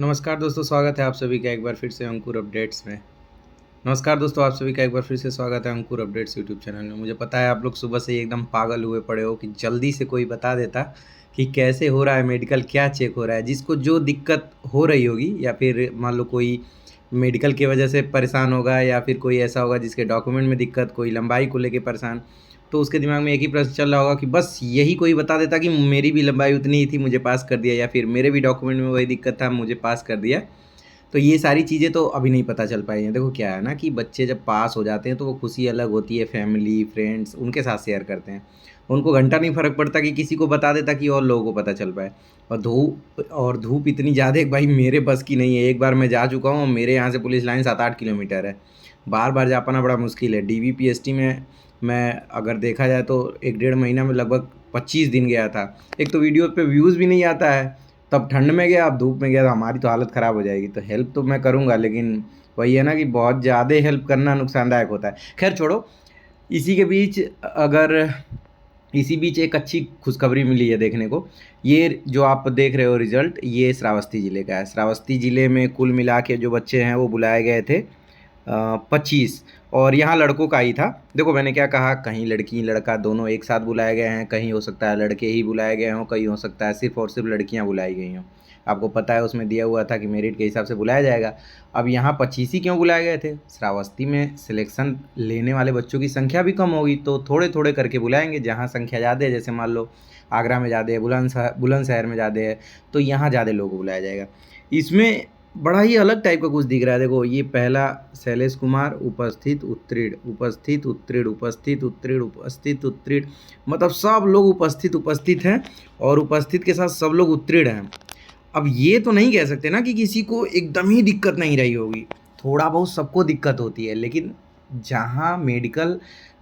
नमस्कार दोस्तों, स्वागत है आप सभी का एक बार फिर से अंकुर अपडेट्स में। नमस्कार दोस्तों, आप सभी का एक बार फिर से स्वागत है अंकुर अपडेट्स यूट्यूब चैनल में। मुझे पता है आप लोग सुबह से ही एकदम पागल हुए पड़े हो कि जल्दी से कोई बता देता कि कैसे हो रहा है मेडिकल, क्या चेक हो रहा है। जिसको जो दिक्कत हो रही होगी या फिर मान लो कोई मेडिकल की वजह से परेशान होगा या फिर कोई ऐसा होगा जिसके डॉक्यूमेंट में दिक्कत, कोई लंबाई को लेके परेशान, तो उसके दिमाग में एक ही प्रश्न चल रहा होगा कि बस यही कोई बता देता कि मेरी भी लंबाई उतनी ही थी, मुझे पास कर दिया, या फिर मेरे भी डॉक्यूमेंट में वही दिक्कत था, मुझे पास कर दिया। तो ये सारी चीज़ें तो अभी नहीं पता चल पाई हैं। देखो क्या है ना कि बच्चे जब पास हो जाते हैं तो वो खुशी अलग होती है, फैमिली, फ्रेंड्स उनके साथ शेयर करते हैं। उनको घंटा नहीं फ़र्क पड़ता कि किसी को बता देता कि और लोगों को पता चल पाए। और धूप इतनी ज़्यादा है कि भाई मेरे बस की नहीं है। एक बार मैं जा चुका हूँ, मेरे यहाँ से पुलिस लाइन 7-8 किलोमीटर है। बार-बार जा पाना बड़ा मुश्किल है। डीवीपीएसटी में मैं अगर देखा जाए तो 1 डेढ़ महीना में लगभग 25 दिन गया था। एक तो वीडियो पे व्यूज़ भी नहीं आता है, तब ठंड में गया, अब धूप में गया तो हमारी तो हालत ख़राब हो जाएगी। तो हेल्प तो मैं करूँगा, लेकिन वही है ना कि बहुत ज़्यादा हेल्प करना नुकसानदायक होता है। ख़ैर छोड़ो, इसी के बीच अगर इसी बीच एक अच्छी खुशखबरी मिली है देखने को। ये जो आप देख रहे हो रिज़ल्ट, ये श्रावस्ती ज़िले का है। श्रावस्ती ज़िले में कुल मिला के जो बच्चे हैं वो बुलाए गए थे 25, और यहाँ लड़कों का ही था। देखो मैंने क्या कहा, कहीं लड़की लड़का दोनों एक साथ बुलाए गए हैं, कहीं हो सकता है लड़के ही बुलाए गए हों, कहीं हो सकता है सिर्फ़ और सिर्फ लड़कियाँ बुलाई गई हों। आपको पता है उसमें दिया हुआ था कि मेरिट के हिसाब से बुलाया जाएगा। अब यहाँ 25 ही क्यों बुलाए गए थे? श्रावस्ती में सिलेक्शन लेने वाले बच्चों की संख्या भी कम होगी, तो थोड़े-थोड़े करके बुलाएँगे। जहाँ संख्या ज़्यादा है, जैसे मान लो आगरा में ज़्यादा है, बुलंदशहर में ज़्यादा है, तो यहाँ ज़्यादा लोगों को बुलाया जाएगा। इसमें बड़ा ही अलग टाइप का कुछ दिख रहा है। देखो ये पहला शैलेश कुमार उपस्थित उत्तीर्ण, उपस्थित उत्तीर्ण, उपस्थित उत्तीर्ण, उपस्थित उत्तीर्ण, मतलब सब लोग उपस्थित उपस्थित हैं और उपस्थित के साथ सब लोग उत्तीर्ण हैं। अब ये तो नहीं कह सकते ना कि किसी को एकदम ही दिक्कत नहीं रही होगी। थोड़ा बहुत सबको दिक्कत होती है, लेकिन जहाँ मेडिकल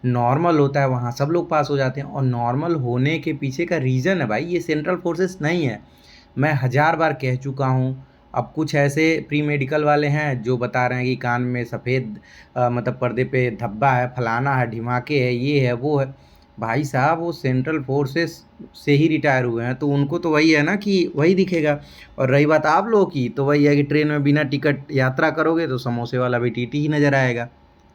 नॉर्मल होता है वहाँ सब लोग पास हो जाते हैं। और नॉर्मल होने के पीछे का रीज़न है भाई, ये सेंट्रल फोर्सेस नहीं है। मैं हज़ार बार कह चुका हूँ। अब कुछ ऐसे प्री मेडिकल वाले हैं जो बता रहे हैं कि कान में सफ़ेद मतलब पर्दे पे धब्बा है, फलाना है, ढिमाके है, ये है, वो है। भाई साहब वो सेंट्रल फोर्सेस से ही रिटायर हुए हैं, तो उनको तो वही है ना कि वही दिखेगा। और रही बात आप लोगों की, तो वही है कि ट्रेन में बिना टिकट यात्रा करोगे तो समोसे वाला भी टीटी ही नज़र आएगा।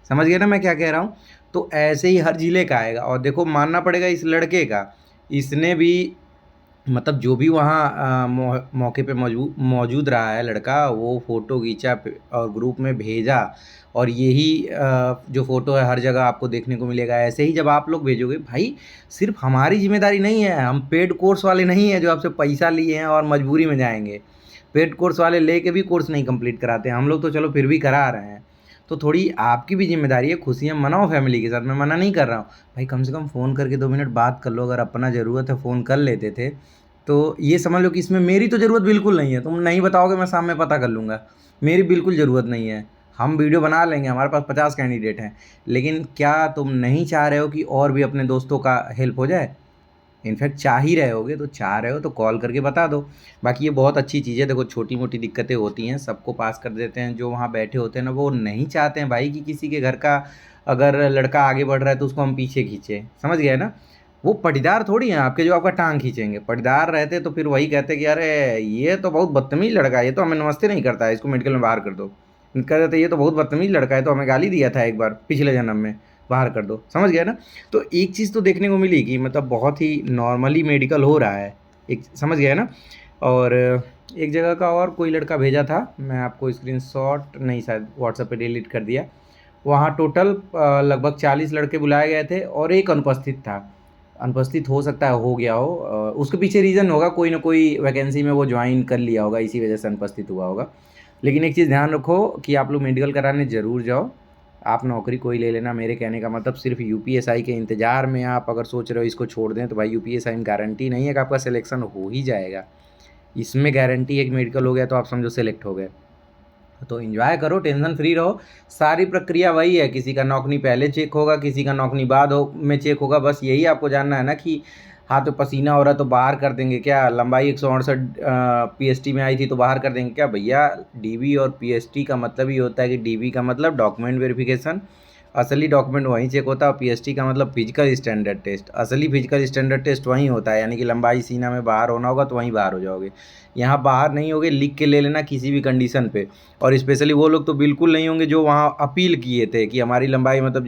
समझ गए ना मैं क्या कह रहा हूँ? तो ऐसे ही हर ज़िले का आएगा। और देखो मानना पड़ेगा इस लड़के का, इसने भी मतलब जो भी वहाँ मौके पे मौजूद रहा है लड़का, वो फ़ोटो खींचा और ग्रुप में भेजा। और यही जो फ़ोटो है हर जगह आपको देखने को मिलेगा। ऐसे ही जब आप लोग भेजोगे भाई, सिर्फ हमारी जिम्मेदारी नहीं है, हम पेड कोर्स वाले नहीं हैं जो आपसे पैसा लिए हैं और मजबूरी में जाएंगे। पेड कोर्स वाले लेके भी कोर्स नहीं कंप्लीट कराते, हम लोग तो चलो फिर भी करा रहे हैं। तो थोड़ी आपकी भी जिम्मेदारी है, खुशियाँ मनाओ फैमिली के साथ, मैं मना नहीं कर रहा हूँ। भाई कम से कम फ़ोन करके 2 मिनट बात कर लो, अगर अपना ज़रूरत है फ़ोन कर लेते थे। तो ये समझ लो कि इसमें मेरी तो ज़रूरत बिल्कुल नहीं है। तुम नहीं बताओगे मैं शाम में पता कर लूँगा। मेरी बिल्कुल ज़रूरत नहीं है। हम वीडियो बना लेंगे, हमारे पास 50 कैंडिडेट हैं। लेकिन क्या तुम नहीं चाह रहे हो कि और भी अपने दोस्तों का हेल्प हो जाए? इनफैक्ट चाह ही रहे होगे, तो चाह रहे हो तो कॉल करके बता दो। बाकी ये बहुत अच्छी चीज़ है। देखो छोटी-मोटी दिक्कतें होती हैं, सबको पास कर देते हैं। जो वहाँ बैठे होते हैं ना, वो नहीं चाहते हैं भाई कि किसी के घर का अगर लड़का आगे बढ़ रहा है तो उसको हम पीछे खींचे। समझ गए ना? वो पटीदार थोड़ी हैं आपके जो आपका टाँग खींचेंगे। पटीदार रहते तो फिर वही कहते कि अरे ये तो बहुत बदतमीज़ लड़का है, ये तो हमें नमस्ते नहीं करता है, इसको मेडिकल में बाहर कर दो। कह देते ये तो बहुत बदतमीज़ लड़का है, तो हमें गाली दिया था एक बार पिछले जन्म में, बाहर कर दो। समझ गए ना? तो एक चीज़ तो देखने को मिली कि मतलब बहुत ही नॉर्मली मेडिकल हो रहा है। एक समझ गए ना? और एक जगह का और कोई लड़का भेजा था, मैं आपको स्क्रीनशॉट नहीं शायद व्हाट्सएप पे डिलीट कर दिया। वहाँ टोटल लगभग 40 लड़के बुलाए गए थे और एक अनुपस्थित था। अनुपस्थित हो सकता है हो गया हो, उसके पीछे रीज़न होगा, कोई ना कोई वैकेंसी में वो ज्वाइन कर लिया होगा, इसी वजह से अनुपस्थित हुआ होगा। लेकिन एक चीज़ ध्यान रखो कि आप लोग मेडिकल कराने ज़रूर जाओ। आप नौकरी कोई ले लेना, मेरे कहने का मतलब सिर्फ यूपीएसआई के इंतज़ार में आप अगर सोच रहे हो इसको छोड़ दें, तो भाई यूपीएसआई में गारंटी नहीं है कि आपका सिलेक्शन हो ही जाएगा। इसमें गारंटी है कि मेडिकल हो गया तो आप समझो सेलेक्ट हो गए। तो एंजॉय करो, टेंशन फ्री रहो। सारी प्रक्रिया वही है, किसी का नौकरी पहले चेक होगा, किसी का नौकरी बाद हो में चेक होगा। बस यही आपको जानना है ना कि हाँ तो पसीना हो रहा है तो बाहर कर देंगे क्या? लंबाई 168 पीएसटी में आई थी तो बाहर कर देंगे क्या? भैया डीबी और पीएसटी का मतलब ही होता है कि डीबी का मतलब डॉक्यूमेंट वेरिफिकेशन, असली डॉक्यूमेंट वहीं चेक होता है। और पीएसटी का मतलब फिजिकल स्टैंडर्ड टेस्ट, असली फिजिकल स्टैंडर्ड टेस्ट वहीं होता है, यानी कि लंबाई सीना में बाहर होना होगा तो वहीं बाहर हो जाओगे। यहाँ बाहर नहीं होगे, लिख के ले लेना किसी भी कंडीशन पे। और स्पेशली वो लोग तो बिल्कुल नहीं होंगे जो वहाँ अपील किए थे कि हमारी लंबाई, मतलब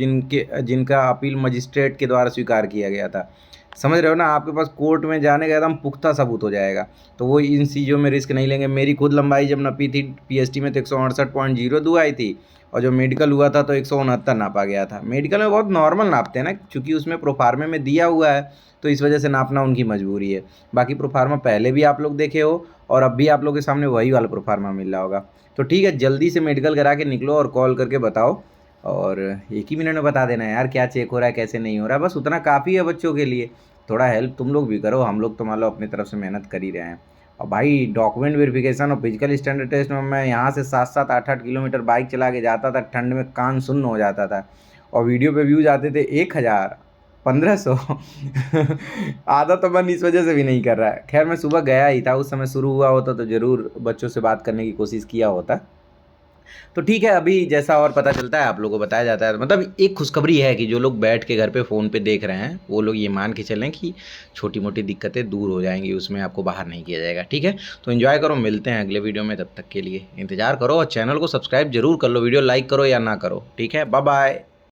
जिनका अपील मजिस्ट्रेट के द्वारा स्वीकार किया गया था। समझ रहे हो ना, आपके पास कोर्ट में जाने का एकदम पुख्ता सबूत हो जाएगा, तो वो इन चीज़ों में रिस्क नहीं लेंगे। मेरी खुद लंबाई जब नपी थी पीएसटी में तो 168.02 आई थी, और जो मेडिकल हुआ था तो 169 नापा गया था। मेडिकल में बहुत नॉर्मल नापते हैं ना, क्योंकि उसमें प्रोफार्मा में दिया हुआ है, तो इस वजह से नापना उनकी मजबूरी है। बाकी प्रोफार्मा पहले भी आप लोग देखे हो, और अब भी आप लोग के सामने वही वाला प्रोफार्मा मिल रहा होगा। तो ठीक है, जल्दी से मेडिकल करा के निकलो और कॉल करके बताओ, और 1 ही मिनट में बता देना यार क्या चेक हो रहा है कैसे नहीं हो रहा है, बस उतना काफ़ी है बच्चों के लिए। थोड़ा हेल्प तुम लोग भी करो, हम लोग तो मान लो अपनी तरफ से मेहनत कर ही रहे हैं। और भाई डॉक्यूमेंट वेरिफिकेशन और फिजिकल स्टैंडर्ड टेस्ट में मैं यहाँ से 7-8 किलोमीटर बाइक चला के जाता था, ठंड में कान सुन्न हो जाता था, और वीडियो पे व्यूज आते थे 1000, 1500। आधा तो मन इस वजह से भी नहीं कर रहा है। खैर मैं सुबह गया ही था, उस समय शुरू हुआ होता तो ज़रूर बच्चों से बात करने की कोशिश किया होता। तो ठीक है, अभी जैसा और पता चलता है आप लोगों को बताया जाता है। मतलब एक खुशखबरी है कि जो लोग बैठ के घर पे फ़ोन पे देख रहे हैं वो लोग ये मान के चलें कि छोटी मोटी दिक्कतें दूर हो जाएंगी, उसमें आपको बाहर नहीं किया जाएगा। ठीक है, तो एंजॉय करो, मिलते हैं अगले वीडियो में, तब तक के लिए इंतजार करो और चैनल को सब्सक्राइब जरूर कर लो, वीडियो लाइक करो या ना करो। ठीक है, बाय बाय।